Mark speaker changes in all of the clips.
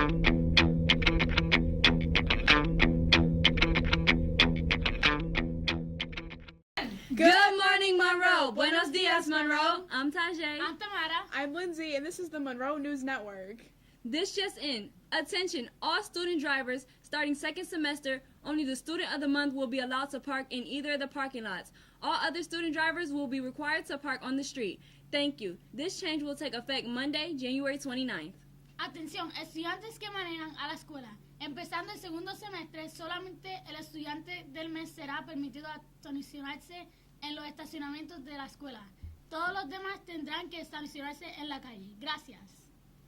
Speaker 1: Good morning, Monroe. Buenos dias, Monroe. I'm Tajay.
Speaker 2: I'm Tamara.
Speaker 3: I'm Lindsay, and this is the Monroe News Network.
Speaker 1: This just in. Attention, all student drivers starting second semester, only the student of the month will be allowed to park in either of the parking lots. All other student drivers will be required to park on the street. Thank you. This change will take effect Monday, January 29th.
Speaker 2: Atención, estudiantes que manejan a la escuela. Empezando el segundo semestre, solamente el estudiante del mes será permitido estacionarse en los estacionamientos de la escuela. Todos los demás tendrán que estacionarse en la calle. Gracias.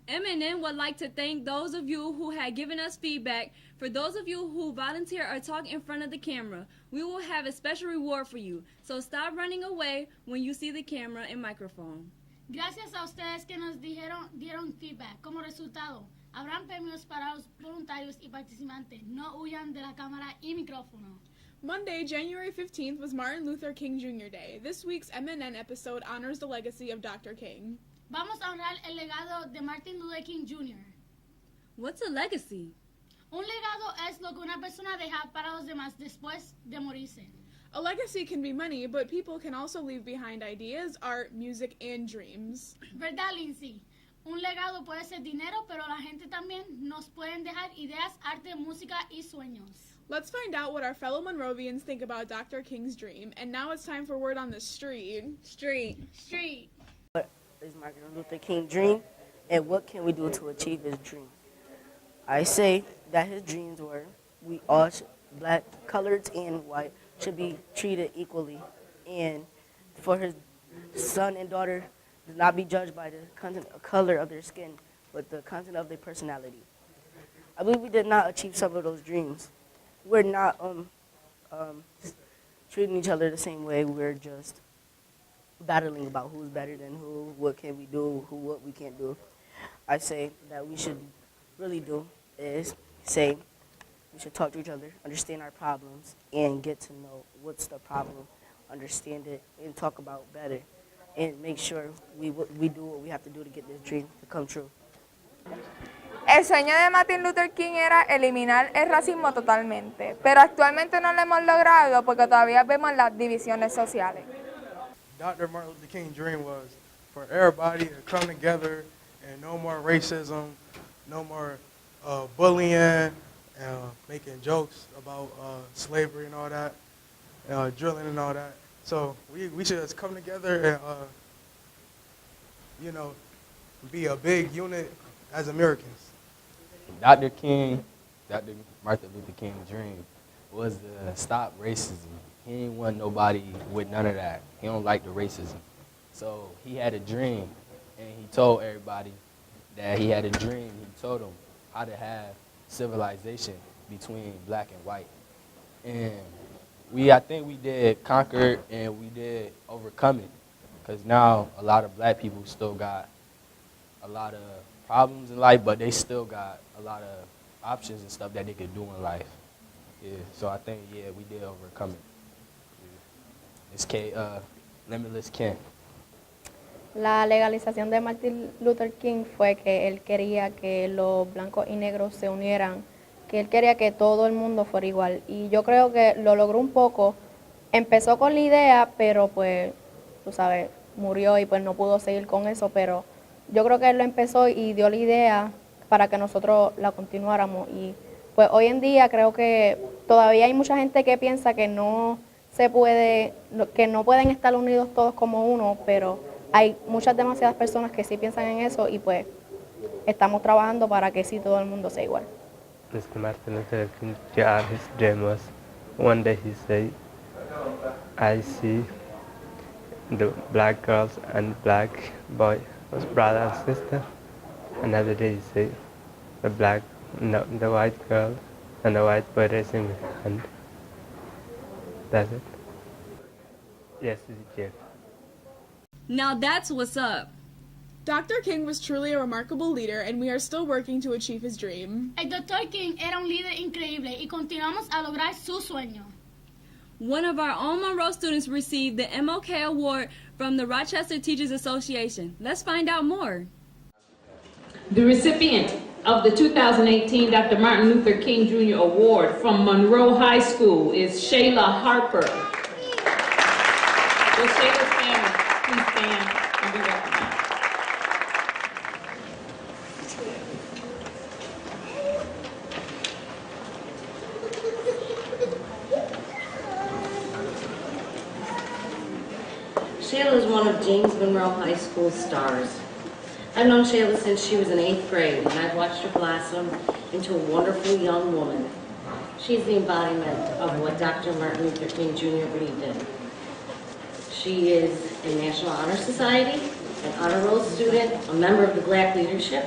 Speaker 1: MNN would like to thank those of you who had given us feedback. For those of you who volunteer or talk in front of the camera, we will have a special reward for you. So stop running away when you see the camera and microphone.
Speaker 2: Gracias a ustedes que nos dieron feedback. Como resultado, habrán premios para los voluntarios y participantes. No huyan de la cámara y micrófono.
Speaker 3: Monday, January 15th was Martin Luther King Jr. Day. This week's MNN episode honors the legacy of Dr. King.
Speaker 2: Vamos a honrar el legado de Martin Luther King Jr.
Speaker 1: What's a legacy?
Speaker 2: Un legado es lo que una persona deja para los demás después de morirse.
Speaker 3: A legacy can be money, but people can also leave behind ideas, art, music, and dreams.
Speaker 2: ¿Verdad, Lindsay? Un legado puede ser dinero, pero la gente también nos pueden dejar ideas, arte, música y sueños.
Speaker 3: Let's find out what our fellow Monrovians think about Dr. King's dream. And now it's time for Word on the Street.
Speaker 1: Street.
Speaker 4: What is Martin Luther King's dream, and what can we do to achieve his dream? I say that his dreams were we all, black, coloreds, and white, should be treated equally, and for his son and daughter to not be judged by the color of their skin, but the content of their personality. I believe we did not achieve some of those dreams. We're not treating each other the same way. We're just battling about who's better than who, what can we do, what we can't do. I say that we should really do is say we should talk to each other, understand our problems, and get to know what's the problem, understand it, and talk about better, and make sure we do what we have to do to get this dream to come true.
Speaker 5: El sueño de Martin Luther King era eliminar el racismo totalmente, pero actualmente no lo hemos logrado porque todavía vemos las divisiones sociales.
Speaker 6: Dr. Martin Luther King's dream was for everybody to come together and no more racism, no more bullying, making jokes about slavery and all that, drilling and all that. So we should just come together and, be a big unit as Americans.
Speaker 7: Dr. Martin Luther King's dream was to stop racism. He didn't want nobody with none of that. He don't like the racism. So he had a dream, and he told everybody that he had a dream. He told them how to have civilization between black and white. And I think we did conquer and we did overcome it, because now a lot of black people still got a lot of problems in life, but they still got a lot of options and stuff that they could do in life. Yeah, so I think, yeah, we did overcome it. Yeah. It's Limitless Ken.
Speaker 5: La legalización de Martin Luther King fue que él quería que los blancos y negros se unieran, que él quería que todo el mundo fuera igual. Y yo creo que lo logró un poco. Empezó con la idea, pero pues, tú sabes, murió y pues no pudo seguir con eso, pero yo creo que él lo empezó y dio la idea para que nosotros la continuáramos. Y pues hoy en día creo que todavía hay mucha gente que piensa que no se puede, que no pueden estar unidos todos como uno, pero hay demasiadas personas que sí piensan en eso y pues estamos trabajando para que sí todo el mundo sea igual.
Speaker 8: Mr. Martin Luther King, his dream was one day he said, I see the black girls and black boy was brother and sister. Another day he said the white girl and the white boy raising his hand. That's it. Yes, it's Jeff.
Speaker 1: Now that's what's up.
Speaker 3: Dr. King was truly a remarkable leader, and we are still working to achieve his dream.
Speaker 2: El Dr. King era un líder increíble y continuamos a lograr su sueño.
Speaker 1: One of our own Monroe students received the MLK Award from the Rochester Teachers Association. Let's find out more.
Speaker 9: The recipient of the 2018 Dr. Martin Luther King Jr. Award from Monroe High School is Shayla Harper. Will Shayla's family please stand and be recognized?
Speaker 10: Shayla is one of James Monroe High School stars. I've known Shayla since she was in 8th grade, and I've watched her blossom into a wonderful young woman. She's the embodiment of what Dr. Martin Luther King Jr. believed in. She is a National Honor Society, an honor roll student, a member of the Black Leadership,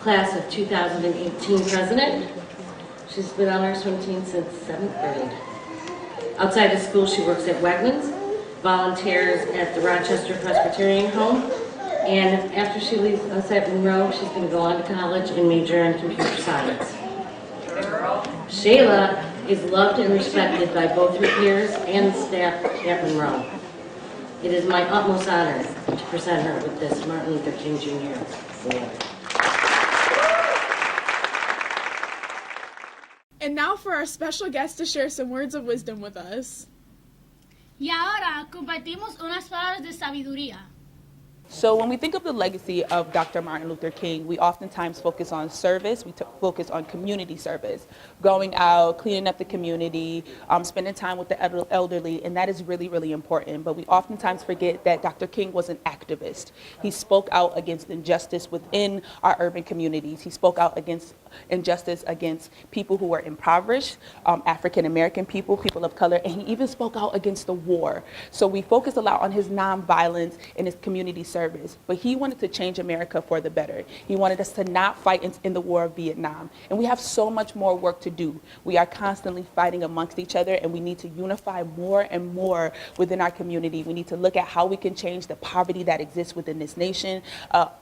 Speaker 10: class of 2018 president. She's been on our swim team since 7th grade. Outside of school, she works at Wegmans, volunteers at the Rochester Presbyterian Home, and after she leaves us at Monroe, she's going to go on to college and major in computer science. Shayla is loved and respected by both her peers and the staff at Monroe. It is my utmost honor to present her with this Martin Luther King Jr. Award.
Speaker 3: And now for our special guest to share some words of wisdom with us.
Speaker 2: Y ahora compartimos unas palabras de sabiduría.
Speaker 11: So when we think of the legacy of Dr. Martin Luther King, we oftentimes focus on service, we focus on community service, going out, cleaning up the community, spending time with the elderly, and that is really, really important. But we oftentimes forget that Dr. King was an activist. He spoke out against injustice within our urban communities. He spoke out against injustice against people who were impoverished, African-American people, people of color, and he even spoke out against the war. So we focus a lot on his nonviolence and his community service, but he wanted to change America for the better. He wanted us to not fight in the war of Vietnam, and we have so much more work to do. We are constantly fighting amongst each other, and we need to unify more and more within our community. We need to look at how we can change the poverty that exists within this nation,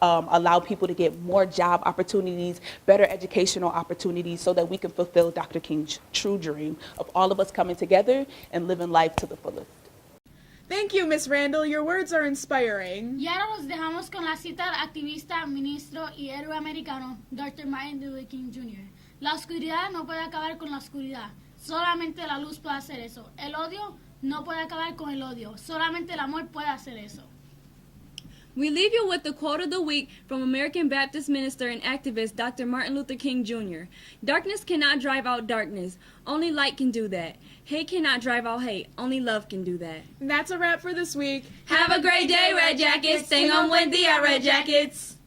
Speaker 11: allow people to get more job opportunities, better educational opportunities, so that we can fulfill Dr. King's true dream of all of us coming together and living life to the fullest.
Speaker 3: Thank you, Miss Randall. Your words are inspiring.
Speaker 2: Y ahora los dejamos con la cita del activista, ministro y héroe americano, Dr. Martin Luther King Jr. La oscuridad no puede acabar con la oscuridad, solamente la luz puede hacer eso. El odio no puede acabar con el odio, solamente el amor puede hacer eso.
Speaker 1: We leave you with the quote of the week from American Baptist minister and activist Dr. Martin Luther King Jr. Darkness cannot drive out darkness. Only light can do that. Hate cannot drive out hate. Only love can do that.
Speaker 3: And that's a wrap for this week.
Speaker 1: Have a great day, Red Jackets. Sing on Wendy at Red Jackets.